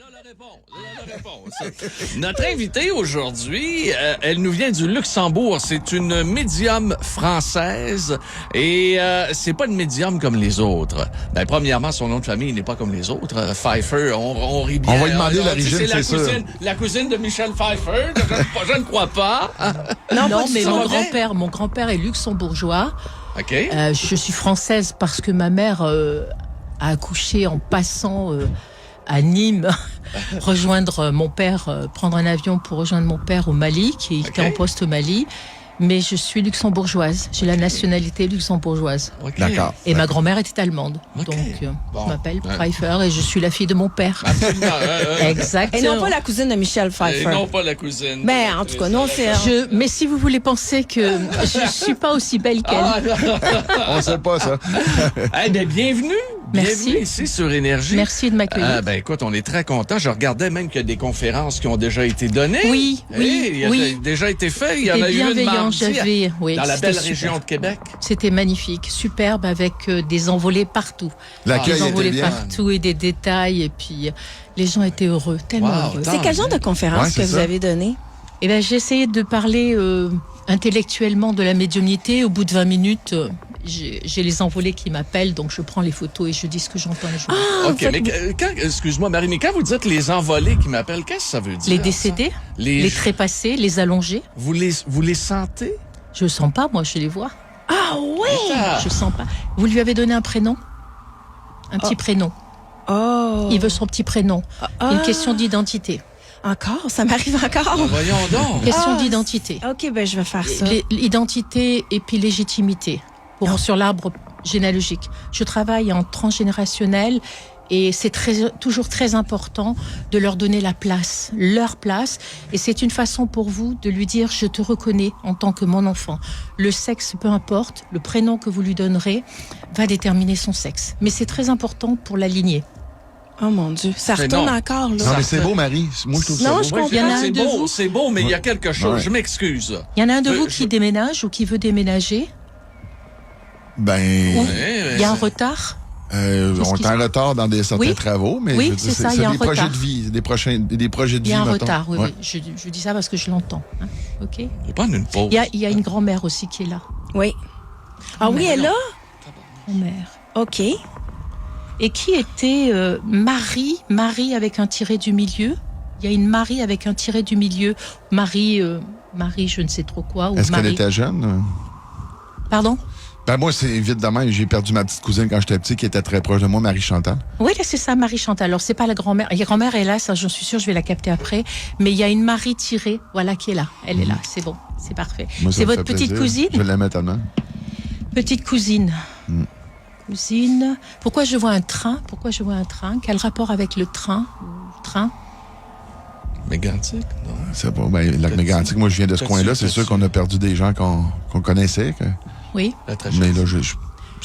Elle a la réponse. Notre invitée aujourd'hui, elle nous vient du Luxembourg. C'est une médium française et c'est pas une médium comme les autres. Ben, premièrement, son nom de famille n'est pas comme les autres. Pfeiffer, on rit bien. On va demander l'origine, c'est sûr. La cousine de Michel Pfeiffer, je ne crois pas. Non, mais mon grand-père est luxembourgeois. OK. Je suis française parce que ma mère a accouché en passant à Nîmes, rejoindre mon père, prendre un avion pour rejoindre mon père au Mali, qui était en poste au Mali. Mais je suis luxembourgeoise. J'ai la nationalité luxembourgeoise. Okay. D'accord. Et ma grand-mère était allemande. Okay. Donc, Bon. je m'appelle Pfeiffer et je suis la fille de mon père. Absolument. Exactement. Et non pas la cousine de Michel Pfeiffer. Et non pas la cousine. Ben, en tout cas, non, c'est... Mais si vous voulez penser que je suis pas aussi belle qu'elle. On sait pas ça. Eh bien, bienvenue. Merci. Bienvenue ici sur Énergie. Merci de m'accueillir. Ben écoute, on est très contents. Je regardais même qu'il y a des conférences qui ont déjà été données. Oui, Il a oui. déjà été fait. Il y en C'était a eu une bienveillant, mardi oui, dans la c'était belle super. région de Québec. C'était magnifique, superbe, avec des envolées partout. L'accueil Des était envolées bien. partout et des détails. Et puis, les gens étaient heureux, tellement Wow, heureux. tant C'est quel genre de conférence Ouais, c'est que vous ça. avez donné? Et ben, j'ai essayé de parler intellectuellement de la médiumnité. Au bout de 20 minutes, j'ai les envolées qui m'appellent, donc je prends les photos et je dis ce que j'entends. Et je... OK, mais excuse-moi, Marie, mais quand vous dites les envolés qui m'appellent, qu'est-ce que ça veut dire? Les décédés, ça? les trépassés, les allongés. Vous les sentez? Je sens pas, moi, je les vois. Ah oui! Je sens pas. Vous lui avez donné un prénom? Un petit prénom. Oh! Il veut son petit prénom. Ah. Une question d'identité. Encore? Ça m'arrive encore? Ben, voyons donc. Question Ah, d'identité. OK, ben je vais faire ça. L'identité et puis légitimité sur l'arbre généalogique. Je travaille en transgénérationnel et c'est toujours très important de leur donner leur place. Et c'est une façon pour vous de lui dire « je te reconnais en tant que mon enfant ». Le sexe, peu importe, le prénom que vous lui donnerez va déterminer son sexe. Mais c'est très important pour la lignée. Oh mon Dieu, ça Mais retourne non. encore, là. Non, mais c'est beau, Marie. Moi, je trouve ça Non, beau. je Moi, comprends. Il y en a un c'est de beau, vous. c'est beau, mais il y a quelque chose. Ouais. Je m'excuse. Il y en a un de vous Je- qui déménage ou qui veut déménager. Ben, Il y a un retard. on est en retard dans certains Oui. travaux, mais Oui, je veux dire, c'est ça, il y a un des projets retard. de vie, des projets de vie, Il y a un mettons. retard, oui, Ouais. oui. Je dis ça parce que je l'entends. Hein. OK. On va prendre une pause. Il y a une grand-mère aussi qui est là. Oui. Ah oui, elle est là? Grand-mère. OK. Et qui était Marie avec un tiret du milieu. Il y a une Marie avec un tiret du milieu. Marie, je ne sais trop quoi. Ou Est-ce qu'elle Marie. était jeune? Pardon? Ben, moi, c'est vite de même. J'ai perdu ma petite cousine quand j'étais petit qui était très proche de moi, Marie-Chantal. Oui, là, c'est ça, Marie Chantal. Alors, c'est pas la grand-mère. La grand-mère est là, ça, j'en suis sûre, je vais la capter après. Mais il y a une Marie tirée, voilà, qui est là. Elle est là, c'est bon, c'est parfait. Moi, ça C'est me votre fait petite plaisir. cousine? Je l'aimais tellement. Petite cousine. Mm. Cousine. Pourquoi je vois un train? Quel rapport avec le train? Mégantic, non? C'est pas, ben, lac Mégantic, moi, je viens de ce T'as-tu- coin-là. C'est sûr t'as-tu- qu'on a perdu des gens qu'on connaissait. Oui. La très Mais chère. là, je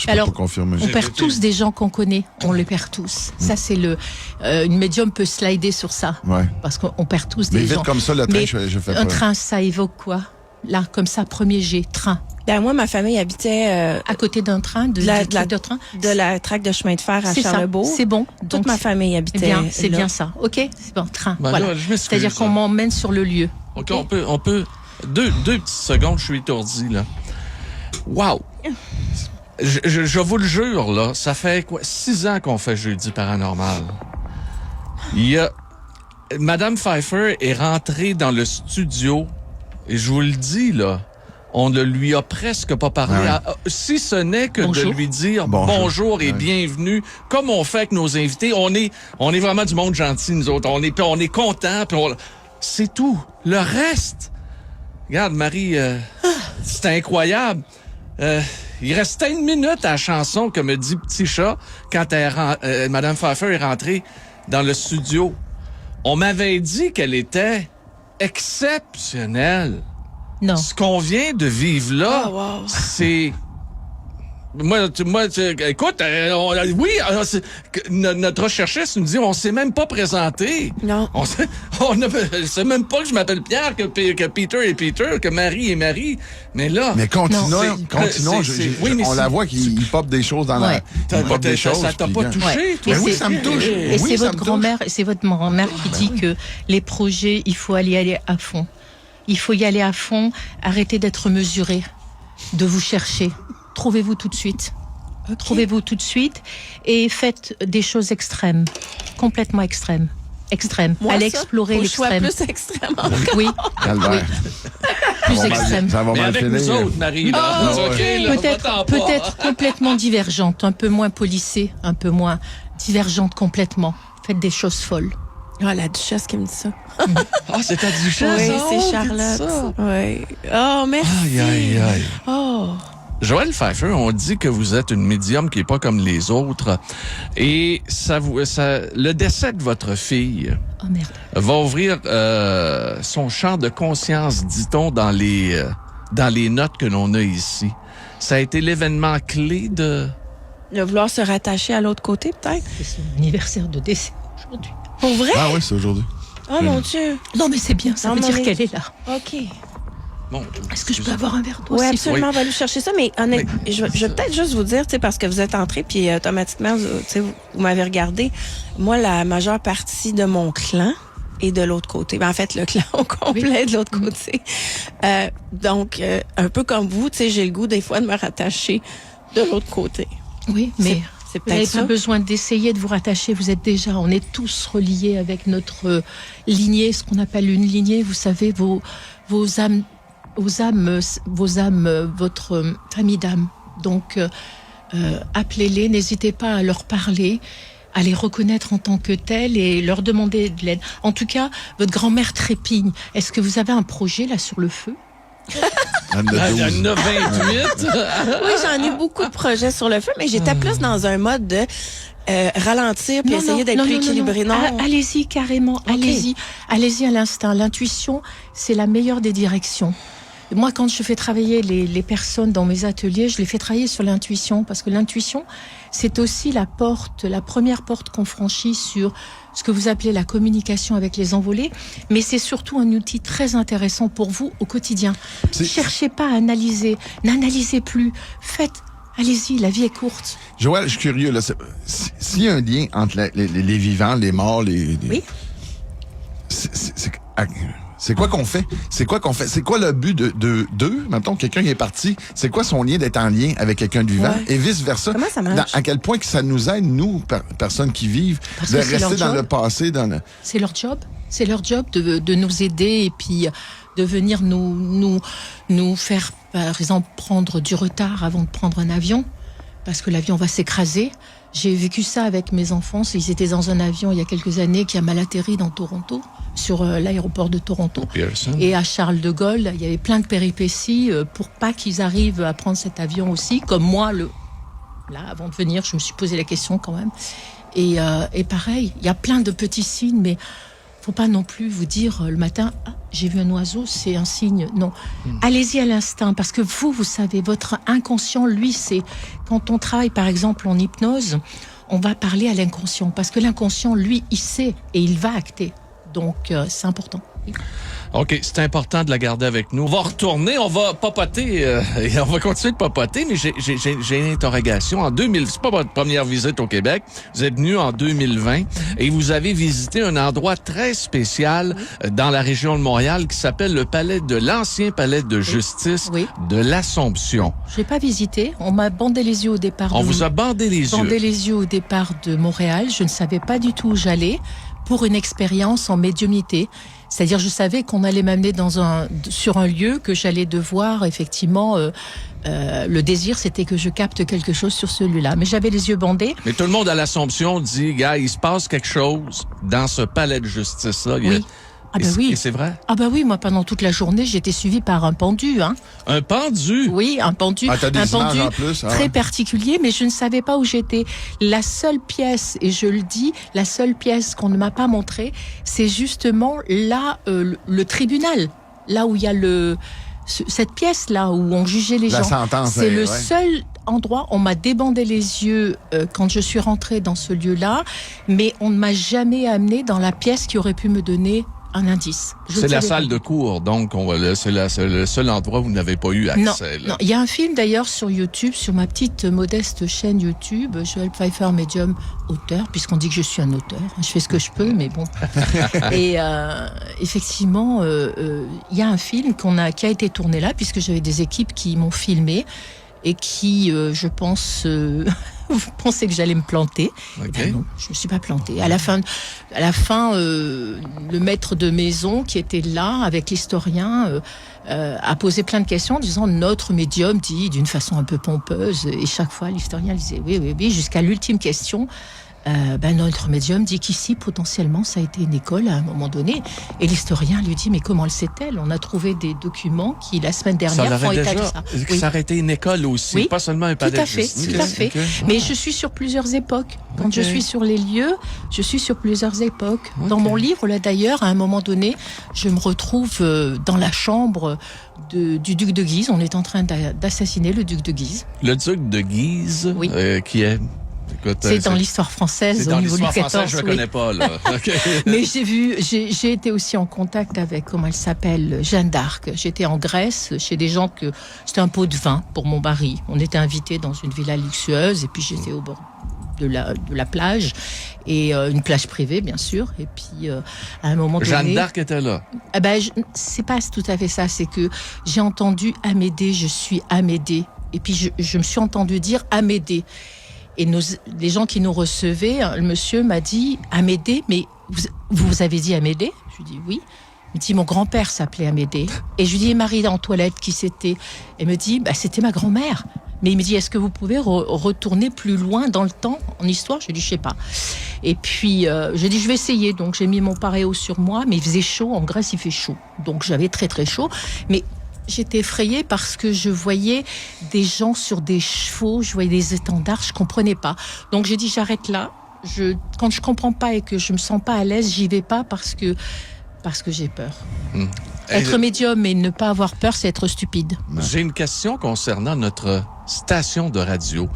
peux Alors, pas confirmer. On J'ai perd été- tous des gens qu'on connaît. On les perd tous. Ça, c'est une médium peut slider sur ça. Ouais. Parce qu'on perd tous Mais des vite gens. comme ça, le train, Mais je fais un pas. train, ça évoque quoi? Là, comme ça, premier jet, train. Ben moi, ma famille habitait À côté d'un train, de la train. de la traque de chemin de fer à C'est ça, Charlebourg. c'est bon. Toute Donc, ma famille c'est habitait bien, c'est là. bien ça. OK? C'est bon, train. Ben voilà. là, je m'excuse, C'est-à-dire qu'on là. m'emmène sur le lieu. OK, on peut... Deux petites secondes, je suis étourdi, là. Wow! Je vous le jure, là, ça fait 6 ans qu'on fait Jeudi Paranormal. Madame Pfeiffer est rentrée dans le studio, et je vous le dis, là, on ne lui a presque pas parlé, Ah si ce n'est que Bonjour. de lui dire Bonjour. bonjour et Ouais. bienvenue, comme on fait avec nos invités. On est vraiment du monde gentil, nous autres. On est contents, c'est tout. Le reste... Regarde, Marie, c'est incroyable. Il restait 1 minute à la chanson que me dit Petit Chat quand Madame Pfeiffer est rentrée dans le studio. On m'avait dit qu'elle était exceptionnelle. Non. Ce qu'on vient de vivre là, Ah, wow. c'est Écoute, oui, notre recherchiste nous dit on s'est même pas présenté. Non. On sait même pas que je m'appelle Pierre, que Peter est Peter, que Marie est Marie. Mais là... Mais continuons. Oui, mais on la voit qu'il pop des choses dans la... Il pop des choses. Ça t'a pas touché, Ouais. toi? Mais oui, ça me touche. Et Oui, c'est ça votre me grand-mère, c'est votre grand-mère qui dit que les projets, il faut aller à fond. Il faut y aller à fond, arrêtez d'être mesuré, de vous chercher. Trouvez-vous tout de suite. Okay. Trouvez-vous tout de suite et faites des choses extrêmes, complètement extrêmes. Moi, Allez ça, explorer faut que je sois l'extrême. plus extrême. Oui, Calvaire. plus Ça va mal- extrême. Ça va Mais mal avec finir. nous autres, Marie, là. Ah, OK, ouais. là, va-t'en pas. Peut-être complètement divergente, un peu moins polissée, un peu moins divergente complètement. Faites des choses folles. Ah, la duchesse qui me dit ça. Ah, c'est ta duchesse? Oui, oh, c'est dites Charlotte. ça. Oui. Oh, merci. Aïe, aïe, aïe. Oh. Joël Pfeiffer, on dit que vous êtes une médium qui est pas comme les autres. Et le décès de votre fille Oh merde. va ouvrir son champ de conscience, dit-on, dans les notes que l'on a ici. Ça a été l'événement clé de... De vouloir se rattacher à l'autre côté, peut-être. C'est son anniversaire de décès aujourd'hui. Pour vrai? Ah oui, c'est aujourd'hui. Oh, mon Dieu. Non mais c'est bien, ça Non, veut mais dire on est- qu'elle est là. OK. Bon, Est-ce que je peux avoir un verre d'eau? Oui, s'il vous absolument, on va aller chercher ça. Mais honnêtement, je vais peut-être juste vous dire, tu sais, parce que vous êtes entré, puis automatiquement, tu sais, vous m'avez regardé. Moi, la majeure partie de mon clan est de l'autre côté. Ben, en fait, le clan au complet de l'autre côté. Donc, un peu comme vous, tu sais, j'ai le goût des fois de me rattacher de l'autre côté. Oui, mais C'est vous n'avez peut-être pas ça. besoin d'essayer de vous rattacher. Vous êtes déjà, on est tous reliés avec notre lignée, ce qu'on appelle une lignée. Vous savez, vos âmes, votre famille d'âmes. Donc, appelez-les, n'hésitez pas à leur parler, à les reconnaître en tant que tels et leur demander de l'aide. En tout cas, votre grand-mère trépigne. Est-ce que vous avez un projet là sur le feu? Anne de 12. il y en a 28. Oui, j'en ai beaucoup de projets sur le feu, mais j'étais plus dans un mode de ralentir puis essayer d'être plus équilibré. Non. Allez-y carrément, allez-y à l'instinct. L'intuition, c'est la meilleure des directions. Moi, quand je fais travailler les personnes dans mes ateliers, je les fais travailler sur l'intuition, parce que l'intuition, c'est aussi la première porte qu'on franchit sur ce que vous appelez la communication avec les envolés, mais c'est surtout un outil très intéressant pour vous au quotidien. Cherchez pas à analyser, n'analysez plus, allez-y, la vie est courte. Joël, je suis curieux. Là, s'il y a un lien entre les vivants, les morts, Oui. C'est quoi qu'on fait? C'est quoi qu'on fait? C'est quoi le but de mettons, quelqu'un qui est parti, c'est quoi son lien d'être en lien avec quelqu'un de vivant? Ouais. Et vice-versa. Comment ça marche? À quel point que ça nous aide, nous, personnes qui vivent, Parce de que c'est rester leur dans job. le passé, C'est leur job. C'est leur job de nous aider et puis de venir nous faire, par exemple, prendre du retard avant de prendre un avion, parce que l'avion va s'écraser. J'ai vécu ça avec mes enfants. Ils étaient dans un avion il y a quelques années qui a mal atterri dans Toronto, sur l'aéroport de Toronto. Pearson. Et à Charles de Gaulle, il y avait plein de péripéties pour pas qu'ils arrivent à prendre cet avion aussi. Comme moi, là, avant de venir, je me suis posé la question quand même. Et pareil, il y a plein de petits signes, mais faut pas non plus vous dire le matin, j'ai vu un oiseau, c'est un signe. Non. Allez-y à l'instinct, parce que vous savez, votre inconscient, lui, c'est quand on travaille, par exemple, en hypnose, on va parler à l'inconscient, parce que l'inconscient, lui, il sait et il va acter. Donc, c'est important. OK, c'est important de la garder avec nous. On va retourner, on va papoter, et on va continuer de papoter, mais j'ai une interrogation. C'est pas votre première visite au Québec. Vous êtes venu en 2020 et vous avez visité un endroit très spécial dans la région de Montréal qui s'appelle l'ancien palais de justice de l'Assomption. Je l'ai pas visité. On m'a bandé les yeux au départ. On vous a bandé les yeux au départ de Montréal. Je ne savais pas du tout où j'allais pour une expérience en médiumnité. C'est-à-dire, je savais qu'on allait m'amener sur un lieu que j'allais devoir, effectivement, le désir, c'était que je capte quelque chose sur ce lieu-là. Mais j'avais les yeux bandés. Mais tout le monde à l'Assomption dit, gars, il se passe quelque chose dans ce palais de justice-là. Oui. Ah ben oui. Et c'est vrai? Ah ben oui, moi, pendant toute la journée, j'étais suivie par un pendu, hein. Un pendu? Oui, un pendu. Ah, t'as des un images pendu en plus, hein, très ouais. particulier, mais je ne savais pas où j'étais. La seule pièce, et je le dis, la seule pièce qu'on ne m'a pas montrée, c'est justement là, le tribunal. Là où il y a cette pièce-là, où on jugeait les La gens. sentence, C'est le ouais. seul endroit, on m'a débandé les yeux quand je suis rentrée dans ce lieu-là, mais on ne m'a jamais amenée dans la pièce qui aurait pu me donner un indice. C'est la salle de cours, donc c'est le seul endroit où vous n'avez pas eu accès. Non, il y a un film d'ailleurs sur YouTube, sur ma petite modeste chaîne YouTube, Joël Pfeiffer, médium, auteur, puisqu'on dit que je suis un auteur. Je fais ce que je peux, mais bon. Et effectivement, il y a un film qui a été tourné là, puisque j'avais des équipes qui m'ont filmé et qui, je pense... vous pensez que j'allais me planter. Okay. Eh ben non, je me suis pas plantée. À la fin, le maître de maison qui était là avec l'historien a posé plein de questions en disant notre médium dit d'une façon un peu pompeuse, et chaque fois l'historien disait oui, jusqu'à l'ultime question. Notre médium dit qu'ici, potentiellement, ça a été une école à un moment donné. Et l'historien lui dit, mais comment le sait-elle? On a trouvé des documents qui, la semaine dernière, font état de ça. Oui. Ça aurait été une école aussi, oui, pas seulement un palais de justice. Tout à fait. Okay. Mais je suis sur plusieurs époques. Quand je suis sur les lieux, je suis sur plusieurs époques. Okay. Dans mon livre, là d'ailleurs, à un moment donné, je me retrouve dans la chambre du duc de Guise. On est en train d'assassiner le duc de Guise. Le duc de Guise, oui. Qui est... Écoute, c'est dans l'histoire française au niveau du 14. Je ne connais pas, là. Okay. Mais j'ai été aussi en contact avec, comment elle s'appelle, Jeanne d'Arc. J'étais en Grèce, chez des gens c'était un pot de vin pour mon mari. On était invités dans une villa luxueuse, et puis j'étais au bord de la plage, et une plage privée, bien sûr. Et puis, à un moment donné... Jeanne d'Arc était là? C'est pas tout à fait ça. C'est que j'ai entendu Amédée, je suis Amédée. Et puis, je me suis entendu dire Amédée. Et les gens qui nous recevaient, le monsieur m'a dit « Amédée, mais vous avez dit Amédée ?» Je lui dis « Oui ». Il me dit « Mon grand-père s'appelait Amédée ». Et je lui dis « Marie en toilette, qui c'était ?» Elle me dit « C'était ma grand-mère ». Mais il me dit « Est-ce que vous pouvez retourner plus loin dans le temps, en histoire ?» Je lui dis « Je sais pas ». Et puis, j'ai dit « Je vais essayer ». Donc, j'ai mis mon paréo sur moi, mais il faisait chaud. En Grèce, il fait chaud. Donc, j'avais très, très chaud. Mais... j'étais effrayée parce que je voyais des gens sur des chevaux, je voyais des étendards, je comprenais pas. Donc j'ai dit j'arrête là. Quand je comprends pas et que je me sens pas à l'aise, j'y vais pas parce que j'ai peur. Être médium et ne pas avoir peur, c'est être stupide. J'ai une question concernant notre station de radio.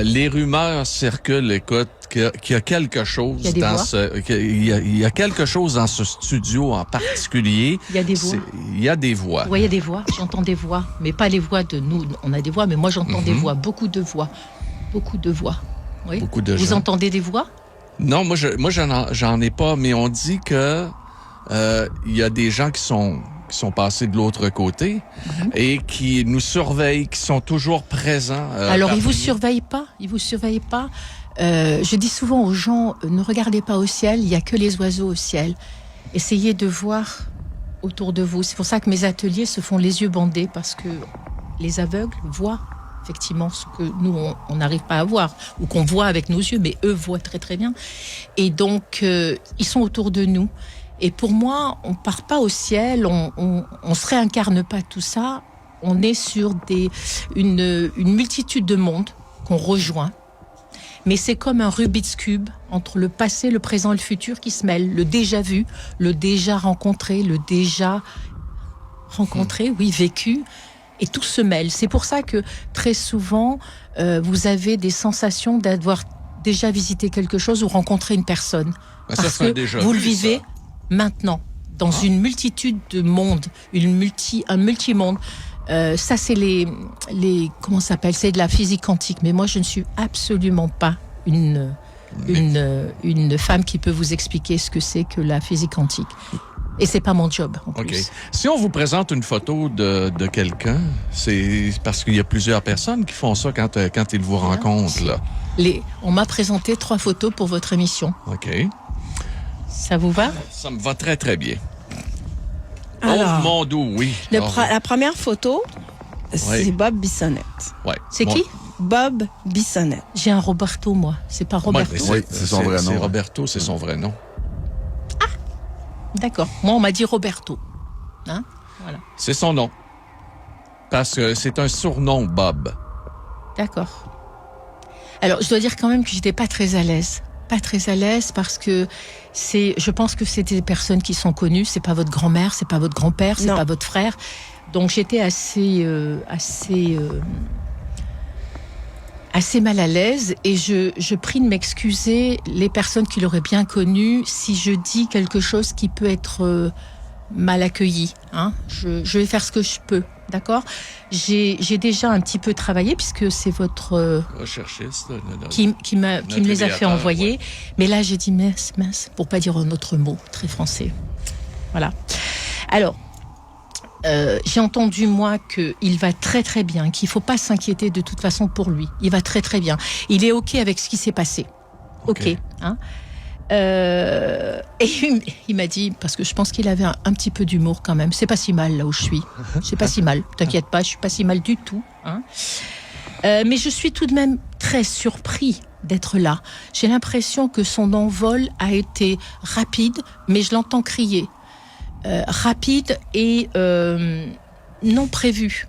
Les rumeurs circulent, écoute, qu'il y a quelque chose il y a quelque chose dans ce studio en particulier. Il y a des voix. Il y a des voix. Oui, il y a des voix. J'entends des voix, mais pas les voix de nous. On a des voix, mais moi j'entends des voix, beaucoup de voix. Oui. Beaucoup de Vous gens. entendez des voix? Non, moi j'en ai pas, mais on dit que il y a des gens qui sont passés de l'autre côté et qui nous surveillent, qui sont toujours présents. Alors, ils vous surveillent pas. Je dis souvent aux gens, ne regardez pas au ciel, il y a que les oiseaux au ciel. Essayez de voir autour de vous. C'est pour ça que mes ateliers se font les yeux bandés, parce que les aveugles voient effectivement ce que nous, on n'arrive pas à voir, ou qu'on voit avec nos yeux, mais eux voient très très bien. Et donc, ils sont autour de nous. Et pour moi, on part pas au ciel, on se réincarne pas tout ça. On est sur une multitude de mondes qu'on rejoint. Mais c'est comme un Rubik's Cube entre le passé, le présent et le futur qui se mêlent. Le déjà vu, le déjà rencontré, le déjà rencontré, oui, vécu. Et tout se mêle. C'est pour ça que très souvent, vous avez des sensations d'avoir déjà visité quelque chose ou rencontré une personne. Parce que vous le vivez maintenant, dans une multitude de mondes, un multimonde. Ça, c'est comment ça s'appelle? C'est de la physique quantique. Mais moi, je ne suis absolument pas une femme qui peut vous expliquer ce que c'est que la physique quantique. Et c'est pas mon job, en plus. Si on vous présente une photo de quelqu'un, c'est parce qu'il y a plusieurs personnes qui font ça quand ils vous rencontrent, là. On m'a présenté 3 photos pour votre émission. OK. Ça vous va? Ça me va très, très bien. Alors, oh, mon doux, oui. La première photo, c'est Bob Bissonnette. Ouais. C'est qui? Bob Bissonnette. J'ai un Roberto, moi. C'est pas Roberto? Oui, c'est son vrai nom. C'est Roberto, c'est son vrai nom. Ah! D'accord. Moi, on m'a dit Roberto. Hein? Voilà. C'est son nom. Parce que c'est un surnom, Bob. D'accord. Alors, je dois dire quand même que j'étais pas très à l'aise. Pas très à l'aise parce que je pense que c'est des personnes qui sont connues. C'est pas votre grand-mère, c'est pas votre grand-père, c'est pas votre frère. Donc j'étais assez assez mal à l'aise et je prie de m'excuser les personnes qui l'auraient bien connu si je dis quelque chose qui peut être mal accueilli. Hein. Je vais faire ce que je peux, d'accord ? J'ai déjà un petit peu travaillé puisque c'est votre recherchiste qui me les a fait envoyer. Ouais. Mais là, j'ai dit mince, pour pas dire un autre mot très français. Voilà. Alors, j'ai entendu, moi, qu'il va très très bien, qu'il faut pas s'inquiéter de toute façon pour lui. Il va très très bien. Il est OK avec ce qui s'est passé. OK. Hein. Et il m'a dit, parce que je pense qu'il avait un petit peu d'humour quand même, c'est pas si mal là où je suis. C'est pas si mal. T'inquiète pas, je suis pas si mal du tout. Hein. Mais je suis tout de même très surpris d'être là. J'ai l'impression que son envol a été rapide, mais je l'entends crier. Rapide et non prévu.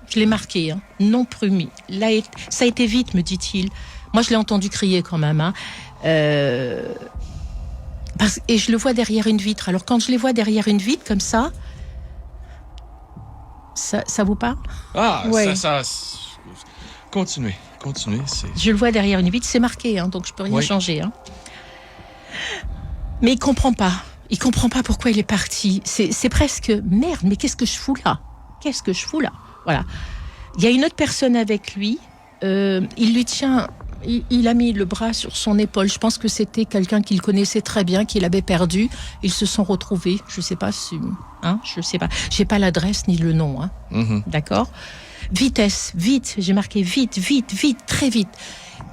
Je l'ai marqué, hein, non promis. Là, ça a été vite, me dit-il. Moi, je l'ai entendu crier quand même. Hein. Et je le vois derrière une vitre. Alors, quand je les vois derrière une vitre, comme ça vous parle ? Ah, ouais. ça continuez. Je le vois derrière une vitre, c'est marqué, hein, donc je peux rien changer. Hein. Mais il comprend pas. Il comprend pas pourquoi il est parti. C'est presque merde. Mais qu'est-ce que je fous là ? Voilà. Il y a une autre personne avec lui. Il lui tient. Il a mis le bras sur son épaule. Je pense que c'était quelqu'un qu'il connaissait très bien, qu'il avait perdu. Ils se sont retrouvés. Je sais pas si. Hein, je sais pas. J'ai pas l'adresse ni le nom. Hein. Mm-hmm. D'accord. Vitesse, vite. J'ai marqué vite, très vite.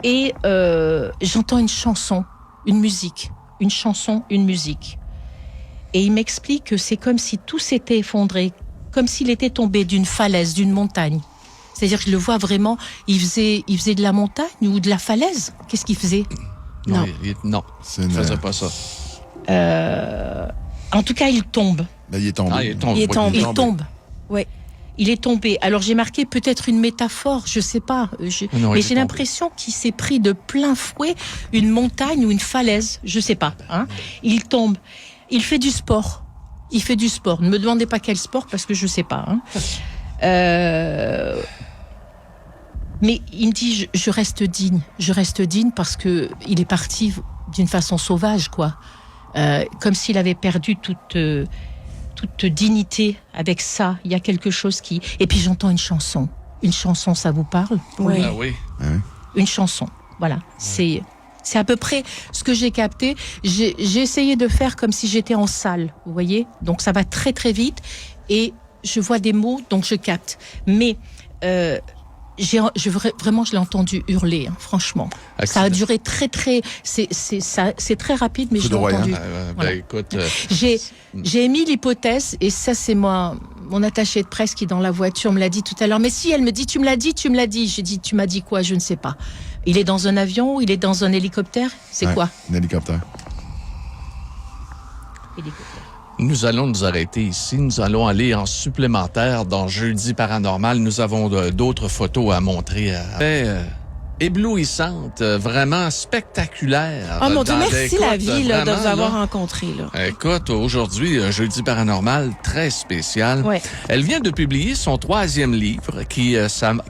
Et j'entends une chanson, une musique. Une chanson, une musique. Et il m'explique que c'est comme si tout s'était effondré, comme s'il était tombé d'une falaise, d'une montagne. C'est-à-dire que je le vois vraiment, il faisait de la montagne ou de la falaise. Qu'est-ce qu'il faisait ? Non, il ne faisait pas ça. En tout cas, il tombe. Ben, il est tombé. Il tombe. Oui. Il est tombé. Alors j'ai marqué peut-être une métaphore, je sais pas. Mais j'ai l'impression qu'il s'est pris de plein fouet une montagne ou une falaise, je sais pas. Hein. Il tombe. Il fait du sport. Ne me demandez pas quel sport parce que je sais pas. Hein. Mais il me dit, je reste digne. Je reste digne parce que il est parti d'une façon sauvage, quoi. Comme s'il avait perdu toute dignité avec ça. Il y a quelque chose qui... Et puis j'entends une chanson. Une chanson, ça vous parle ? Oui. Ah oui. Une chanson. Voilà. C'est à peu près ce que j'ai capté. J'ai essayé de faire comme si j'étais en salle, vous voyez ? Donc ça va très très vite et je vois des mots, donc je capte. Mais vraiment, je l'ai entendu hurler, hein, franchement. Accident. Ça a duré très très... C'est très rapide, mais je l'ai entendu. Voilà. Écoute, j'ai émis l'hypothèse, et ça c'est mon attaché de presse qui dans la voiture me l'a dit tout à l'heure. Mais si, elle me dit, tu me l'as dit. J'ai dit, tu m'as dit quoi ? Je ne sais pas. Il est dans un avion, il est dans un hélicoptère, c'est quoi ? Un hélicoptère. Nous allons nous arrêter ici. Nous allons aller en supplémentaire dans Jeudi Paranormal. Nous avons d'autres photos à montrer. Éblouissante, vraiment spectaculaire. Oh mon Dieu, merci la vie là, de vous avoir rencontré. Écoute, aujourd'hui, Jeudi Paranormal, très spécial. Ouais. Elle vient de publier son 3e livre qui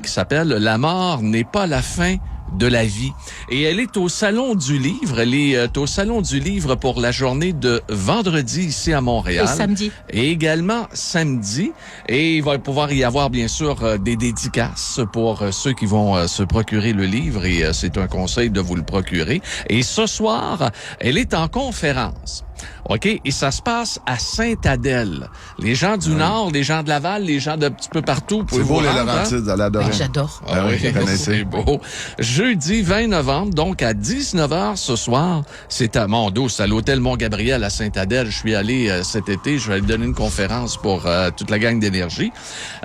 s'appelle « La mort n'est pas la fin ». De la vie. Et elle est au Salon du Livre. Elle est au Salon du Livre pour la journée de vendredi ici à Montréal. Et samedi. Et également samedi. Et il va pouvoir y avoir, bien sûr, des dédicaces pour ceux qui vont se procurer le livre. Et c'est un conseil de vous le procurer. Et ce soir, elle est en conférence. OK? Et ça se passe à Sainte-Adèle. Les gens du Nord, les gens de Laval, les gens d'un petit peu partout. C'est beau, les Laurentides, vous allez adorer. J'adore. Ah oui, c'est beau. Jeudi 20 novembre, donc à 19h ce soir, c'est à Mondos, à l'hôtel Mont-Gabriel à Sainte-Adèle. Je suis allé cet été, je vais aller donner une conférence pour toute la gang d'énergie.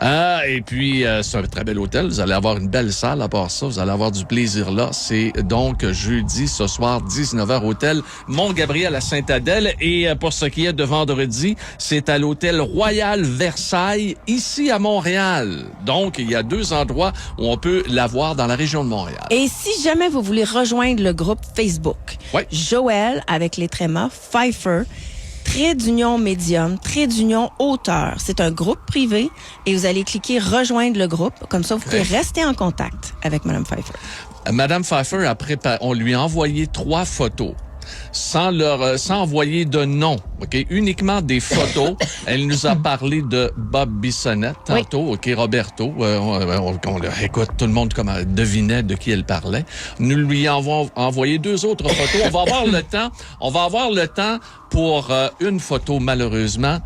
Et puis, c'est un très bel hôtel. Vous allez avoir une belle salle à part ça. Vous allez avoir du plaisir là. C'est donc jeudi ce soir, 19h, hôtel Mont-Gabriel à Sainte-Adèle. Et pour ce qui est de vendredi, c'est à l'hôtel Royal Versailles, ici à Montréal. Donc, il y a 2 endroits où on peut la voir dans la région de Montréal. Et si jamais vous voulez rejoindre le groupe Facebook, Joël avec les trémas, Pfeiffer, Trait d'union médium, Trait d'union auteur. C'est un groupe privé et vous allez cliquer rejoindre le groupe. Comme ça, vous pouvez rester en contact avec Mme Pfeiffer. Madame Pfeiffer on lui a envoyé 3 photos. Sans envoyer de nom, OK? Uniquement des photos. Elle nous a parlé de Bob Bissonnette tantôt, OK? Roberto. Écoute, tout le monde devinait de qui elle parlait. Nous lui avons envoyé 2 autres photos. On va avoir le temps pour une photo, malheureusement.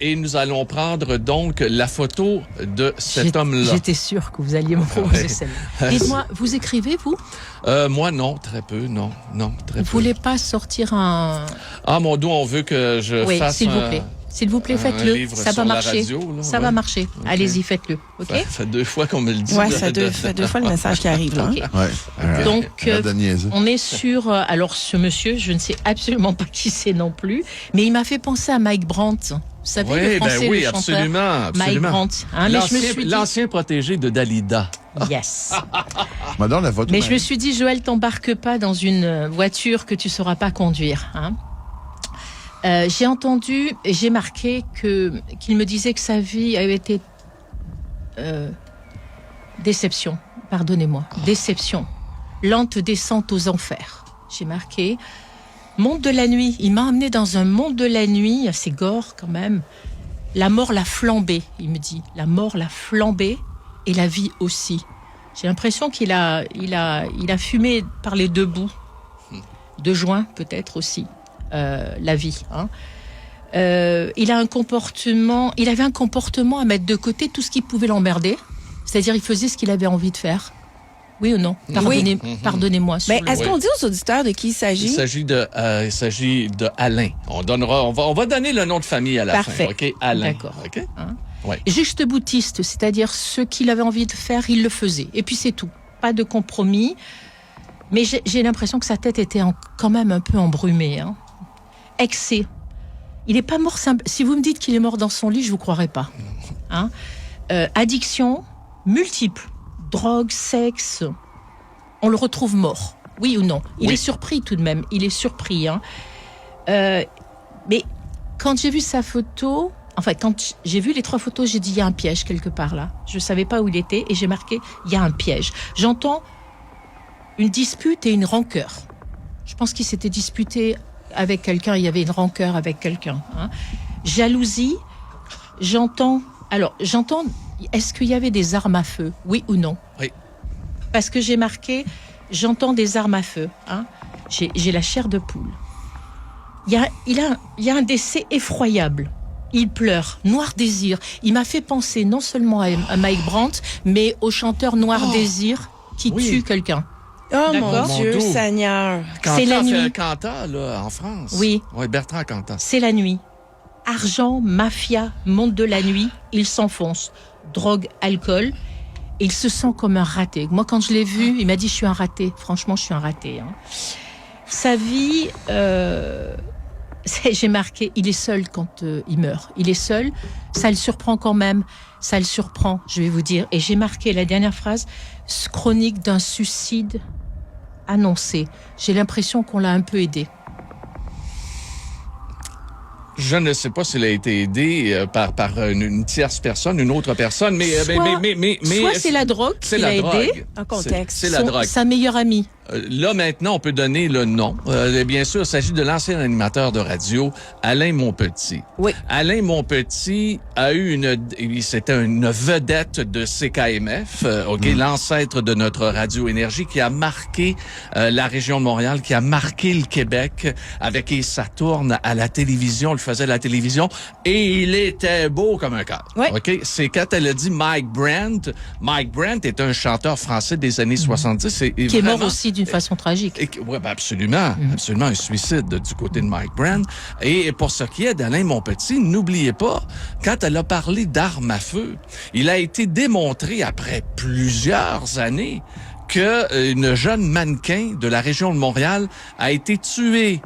Et nous allons prendre donc la photo de cet homme-là. J'étais sûre que vous alliez me proposer celle-là. Dites-moi, vous écrivez, vous? Moi, non, très peu, non, très peu. Vous voulez pas sortir un... Ah, mon Dieu, on veut que je fasse s'il vous plaît. S'il vous plaît, faites-le. Ça va marcher. Radio, là, ça va marcher. Okay. Allez-y, faites-le. OK? Ça fait 2 fois qu'on me le dit. Ouais, ça fait 2 fois le message qui arrive, là. Okay. Ouais. Donc, on est sur... alors, ce monsieur, je ne sais absolument pas qui c'est non plus, mais il m'a fait penser à Mike Brandt. Vous savez, le français, le chanteur, absolument. Mike Brandt. Hein, L'ancien protégé de Dalida. Yes. M'adore la photo. Mais je me suis dit, Joël, t'embarque pas dans une voiture que tu sauras pas conduire. Hein. J'ai entendu, j'ai marqué qu'il me disait que sa vie avait été déception. Pardonnez-moi, déception, lente descente aux enfers. J'ai marqué monde de la nuit. Il m'a emmené dans un monde de la nuit, assez gore quand même. La mort l'a flambé, il me dit. La mort l'a flambé et la vie aussi. J'ai l'impression qu'il a fumé par les 2 bouts. 2 joints peut-être aussi. La vie. Hein. Il avait un comportement à mettre de côté tout ce qui pouvait l'emmerder. C'est-à-dire, il faisait ce qu'il avait envie de faire. Oui ou non? Pardonnez-moi. Est-ce qu'on dit aux auditeurs de qui il s'agit? Il s'agit de Alain. On va donner le nom de famille à la fin. OK? Alain. D'accord. OK? Hein? Ouais. Juste boutiste, c'est-à-dire ce qu'il avait envie de faire, il le faisait. Et puis c'est tout. Pas de compromis. Mais j'ai l'impression que sa tête était quand même un peu embrumée. Hein. Excès. Il n'est pas mort simple. Si vous me dites qu'il est mort dans son lit, je ne vous croirais pas. Hein. Addiction multiple. Drogue, sexe. On le retrouve mort. Oui ou non? Il est surpris tout de même. Il est surpris. Hein. Mais quand j'ai vu sa photo... Enfin, quand j'ai vu les 3 photos, j'ai dit, il y a un piège quelque part là. Je ne savais pas où il était et j'ai marqué, il y a un piège. J'entends une dispute et une rancœur. Je pense qu'il s'était disputé avec quelqu'un, il y avait une rancœur avec quelqu'un. Hein. Jalousie, j'entends, est-ce qu'il y avait des armes à feu? Oui ou non? Oui. Parce que j'ai marqué, j'entends des armes à feu. Hein. J'ai la chair de poule. Il y a un décès effroyable. Il pleure, Noir Désir. Il m'a fait penser non seulement à Mike Brandt, mais au chanteur Noir Désir qui tue quelqu'un. Oh mon Dieu, Seigneur. C'est la nuit. Cantat, là, en France. Oui. Oui, Bertrand Cantat. C'est la nuit. Argent, mafia, monde de la nuit, il s'enfonce. Drogue, alcool. Il se sent comme un raté. Moi, quand je l'ai vu, il m'a dit, je suis un raté. Franchement, je suis un raté. Hein. Sa vie... j'ai marqué, il est seul quand il meurt. Il est seul, ça le surprend quand même. Ça le surprend, je vais vous dire. Et j'ai marqué la dernière phrase, chronique d'un suicide annoncé. J'ai l'impression qu'on l'a un peu aidé. Je ne sais pas s'il a été aidé par une tierce personne, une autre personne, mais soit c'est la drogue qui l'a aidé, en contexte. C'est la drogue. Sa meilleure amie. Là, maintenant, on peut donner le nom. Bien sûr, il s'agit de l'ancien animateur de radio, Alain Monpetit. Oui. Alain Monpetit a eu c'était une vedette de CKMF, l'ancêtre de notre Radio Énergie, qui a marqué la région de Montréal, qui a marqué le Québec avec Et ça tourne à la télévision, il faisait la télévision, et il était beau comme un cadre. Oui. OK? C'est quand elle a dit Mike Brandt. Mike Brandt est un chanteur français des années 70. Qui est mort aussi d'une façon tragique. Oui, absolument. Absolument, un suicide du côté de Mike Brandt. Et pour ce qui est d'Alain Monpetit, n'oubliez pas, quand elle a parlé d'armes à feu, il a été démontré après plusieurs années qu'une jeune mannequin de la région de Montréal a été tuée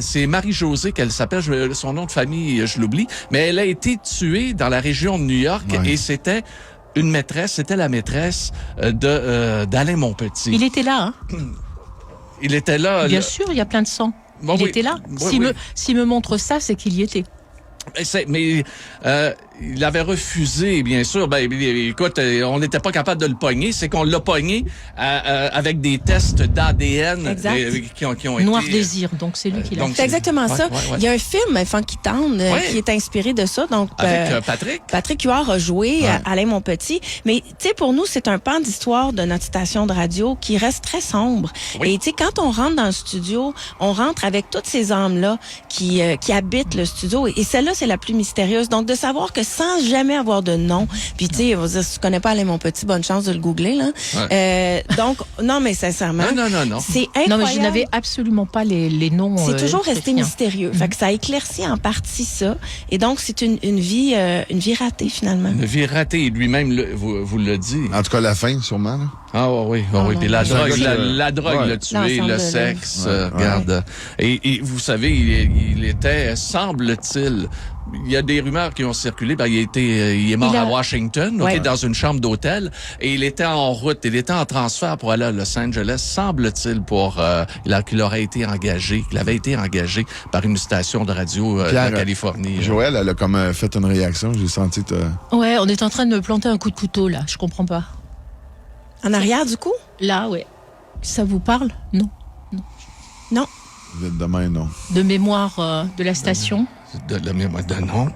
c'est Marie-Josée qu'elle s'appelle, son nom de famille, je l'oublie, mais elle a été tuée dans la région de New York et c'était la maîtresse d'Alain Monpetit. Il était là, hein? Il était là. Bien sûr, il y a plein de sang. Il était là. S'il me montre ça, c'est qu'il y était. Mais il avait refusé, bien sûr. Ben, écoute, on n'était pas capable de le pogner. C'est qu'on l'a pogné avec des tests d'ADN Exact. qui ont Noir été... Désir, donc c'est lui qui l'a donc, fait. C'est exactement ça. ouais. Il y a un film, Funky Town, qui est inspiré de ça. Donc, Avec Patrick. Patrick Huard a joué Alain Monpetit. Mais, tu sais, pour nous, c'est un pan d'histoire de notre station de radio qui reste très sombre. Oui. Et, tu sais, quand on rentre dans le studio, on rentre avec toutes ces âmes-là qui habitent le studio. Et celle-là, c'est la plus mystérieuse. Donc, de savoir que sans jamais avoir de nom, puis, tu sais, si tu connais pas Alain Monpetit, bonne chance de le googler, là. Donc, non, mais sincèrement. Non. C'est incroyable. Non, mais je n'avais absolument pas les noms. C'est toujours resté chrétiens. mystérieux. Fait que ça éclaircit en partie ça. Et donc, c'est une vie ratée, finalement. Une vie ratée. Et lui-même vous l'a dit. En tout cas, la fin, sûrement. Là. Ah oui. non. Puis la C'est un drogue, gars qui- la drogue Ouais. l'a tué, L'ensemble le de- sexe, Ouais. regarde. Et vous savez, il était, semble-t-il, il y a des rumeurs qui ont circulé. Ben, il est mort à Washington, Ouais. dans une chambre d'hôtel, et il était en route, il était en transfert pour aller à Los Angeles, semble-t-il, qu'il aurait été engagé, qu'il avait été engagé par une station de radio de Pierre, Californie. Joël, elle a comme fait une réaction. J'ai senti que Ouais, on est en train de me planter un coup de couteau, là. Je comprends pas. En arrière, du coup? Là, ouais. Ça vous parle? Non. Non. vous êtes demain, non. De mémoire de la station? De la mémoire de non.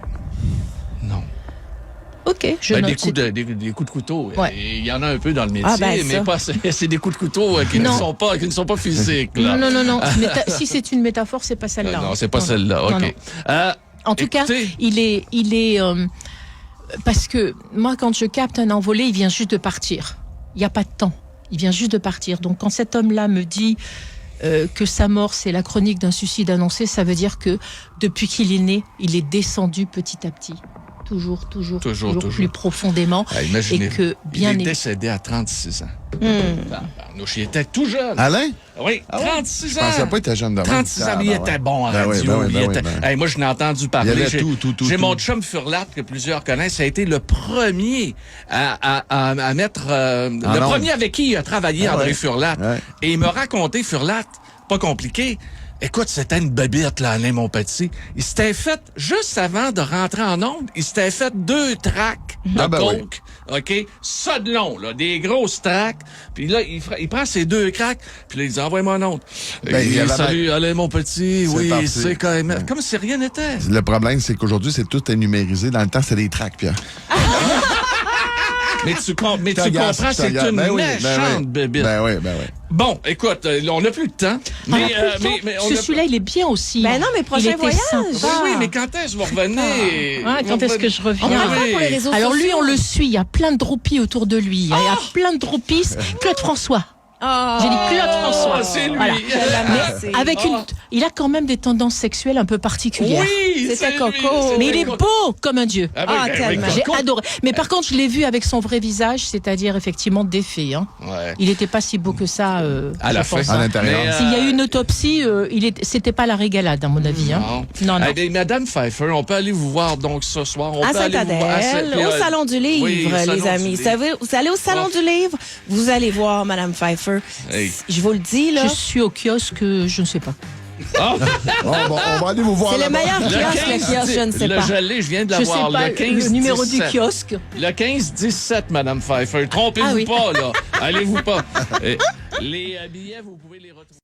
Ok, je Ben, note. des coups de couteau. Ouais. Et il y en a un peu dans le métier, Ah, ben, mais ça. pas, c'est des coups de couteau qui ne Non. sont pas physiques. Là. Non. Si c'est une métaphore, c'est pas celle-là. Non, c'est pas celle-là. Non, OK. non. En tout cas, écoutez, il est parce que moi, quand je capte un envolé, il vient juste de partir. Il n'y a pas de temps. Il vient juste de partir. Donc, quand cet homme-là me dit que sa mort, c'est la chronique d'un suicide annoncé, ça veut dire que depuis qu'il est né, il est descendu petit à petit. Toujours plus profondément. imaginez, et que bien il est né- décédé à 36 ans. Tabarnouche, il était tout jeune. Alain? Oui, Ah ouais? 36 Je ans. pensais pas être jeune de même. 36 ans, mais il était bon à Ben oui, radio. ben oui, il ben oui, était... ben. Hey, moi, je n'ai entendu parler. Il y avait J'ai tout. mon chum Furlat, que plusieurs connaissent, ça a été le premier à mettre... le non. premier avec qui il a travaillé, Ah André ouais. Furlat. Ouais. Et il m'a raconté, Furlat, pas compliqué. Écoute, c'était une bébite, là, Alain Monpetit. Il s'était fait, juste avant de rentrer en onde, il s'était fait 2 tracks de Ah ben coke. OK? Ça de long, là, des grosses tracks. Puis là, il prend ses 2 cracks, puis là, il dit, envoie-moi un autre. Ben, il y avait Salut, Alain Monpetit. C'est Oui, parti. c'est quand même... Comme si rien n'était. Le problème, c'est qu'aujourd'hui, c'est tout numérisé. Dans le temps, c'était des tracks, Pierre. Mais tu comprends, Je c'est te regarde. une Ben oui, méchante bébite. Ben oui. Bon, écoute, on n'a plus de temps. On a Mais, plus le temps. mais on a... Celui-là, il est bien aussi. Ben non, mais Il prochain était voyage. sympa. Oui, mais quand est-ce que vous revenez? Ah, quand est-ce que je reviens? On va le oui. faire pour les réseaux Alors lui, sociaux. on le suit. Il y a plein de groupies autour de lui. Il y a plein de groupies. Claude François. Oh. J'ai dit Claude François. Ah, c'est lui. Voilà. Je l'aime assez. Avec Oh. il a quand même des tendances sexuelles un peu particulières. Oui, C'était c'est Coco. lui, c'est Mais il est Coco. beau comme un dieu. Ah, oui, Ah, ben, tellement. oui, J'ai Coco. adoré. Mais par contre, je l'ai vu avec son vrai visage, c'est-à-dire effectivement défait. Hein. Ouais. Il n'était pas si beau que ça. À la je fin. pense, À hein. l'intérieur. Mais, S'il y a eu une autopsie, c'était pas la régalade, à mon avis. Hein. Non. Non. Eh bien, Madame Pfeiffer, on peut aller vous voir donc ce soir. On À peut aller vous voir Sainte-Adèle, au Salon du Livre, oui, au Salon les du amis. Livre. Vous savez, vous allez au Salon Oh. du Livre, vous allez voir Madame Pfeiffer. Hey. Je vous le dis, là. Je suis au kiosque, je ne sais pas. Ah, Bon, on va aller vous voir C'est le là-bas. meilleur le kiosque, 15, le kiosque, je ne sais le pas. gelé, je viens de Je sais l'avoir. pas Le 15, le numéro du 17. kiosque. Le 15-17, Madame Pfeiffer. Trompez-vous Ah oui. pas, là. Allez-vous pas. Les billets, vous pouvez les retrouver.